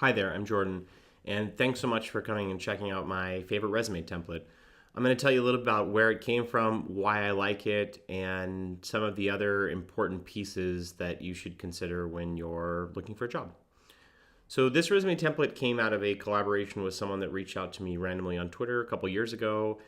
Hi there, I'm Jordan, and thanks so much for coming and checking out my favorite resume template. I'm going to tell you a little about where it came from, why I like it, and some of the other important pieces that you should consider when you're looking for a job. So, this resume template came out of a collaboration with someone that reached out to me randomly on Twitter a couple years ago,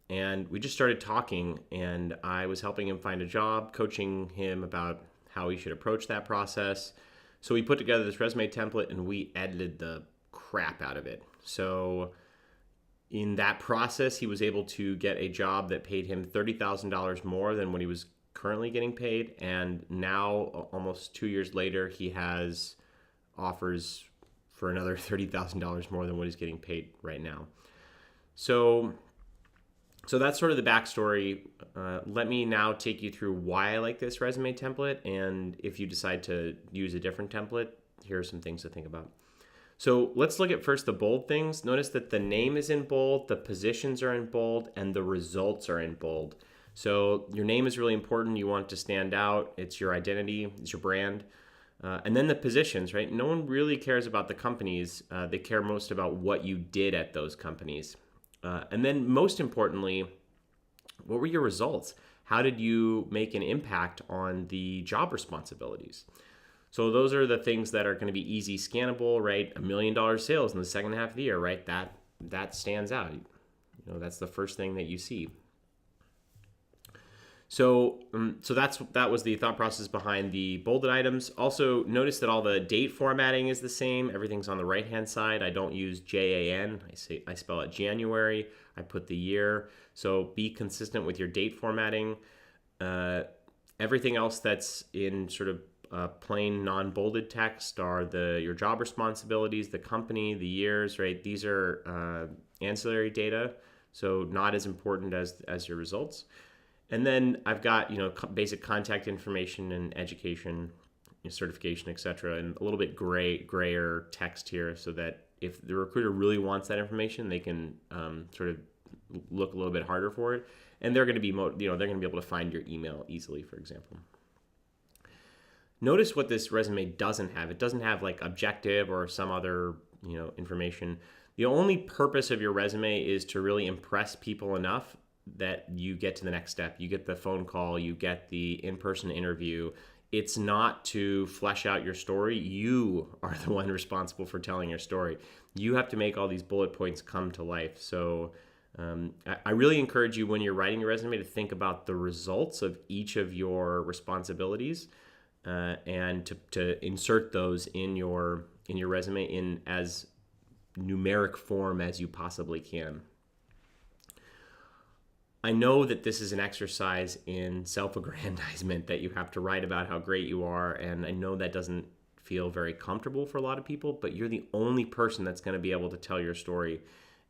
and we just started talking, and I was helping him find a job, coaching him about how he should approach that process. So we put together this resume template and we edited the crap out of it. So in that process, he was able to get a job that paid him $30,000 more than what he was currently getting paid. And now, almost 2 years later, he has offers for another $30,000 more than what he's getting paid right now. So that's sort of the backstory. Let me now take you through why I like this resume template, and if you decide to use a different template, here are some things to think about. So let's look at first the bold things. Notice that the name is in bold, the positions are in bold, and the results are in bold. So your name is really important. You want it to stand out. It's your identity, it's your brand. And then the positions, right? No one really cares about the companies. They care most about what you did at those companies. And then most importantly, what were your results? How did you make an impact on the job responsibilities? So those are the things that are going to be easy scannable, right? $1 million sales in the second half of the year, right? That stands out. That's the first thing that you see. So that was the thought process behind the bolded items. Also, notice that all the date formatting is the same. Everything's on the right-hand side. I don't use JAN. I spell it January. I put the year. So be consistent with your date formatting. Everything else that's in sort of plain non-bolded text are your job responsibilities, the company, the years, right? These are ancillary data, so not as important as your results. And then I've got basic contact information and education, certification, etc., and a little bit grayer text here, so that if the recruiter really wants that information, they can sort of look a little bit harder for it, and they're going to be they're going to be able to find your email easily, for example. Notice what this resume doesn't have. It doesn't have like objective or some other information. The only purpose of your resume is to really impress people enough that you get to the next step. You get the phone call, you get the in-person interview. It's not to flesh out your story. You are the one responsible for telling your story. You have to make all these bullet points come to life. So I really encourage you, when you're writing your resume, to think about the results of each of your responsibilities and to insert those in your resume in as numeric form as you possibly can. I know that this is an exercise in self-aggrandizement, that you have to write about how great you are, and I know that doesn't feel very comfortable for a lot of people, but you're the only person that's going to be able to tell your story.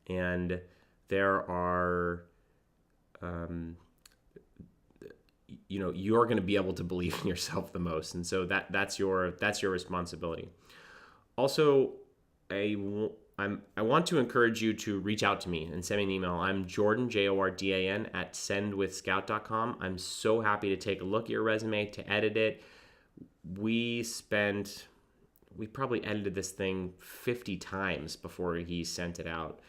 And there are, you're going to be able to believe in yourself the most, and so that's your responsibility. Also, I want to encourage you to reach out to me and send me an email. I'm Jordan, Jordan, at sendwithscout.com. I'm so happy to take a look at your resume, to edit it. We probably edited this thing 50 times before he sent it out.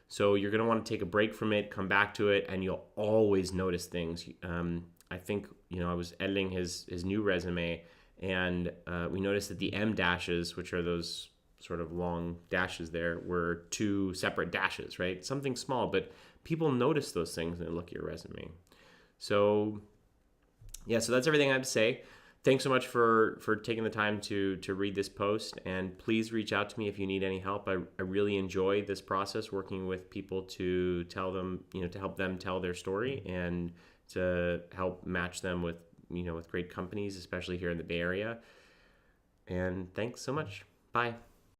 So you're going to want to take a break from it, come back to it, and you'll always notice things. I think, I was editing his new resume, and we noticed that the M dashes, which are those sort of long dashes there, were two separate dashes, right? Something small, but people notice those things when they look at your resume. So that's everything I have to say. Thanks so much for taking the time to read this post, and please reach out to me if you need any help. I really enjoy this process, working with people to tell them, to help them tell their story and to help match them with great companies, especially here in the Bay Area. And thanks so much. Bye.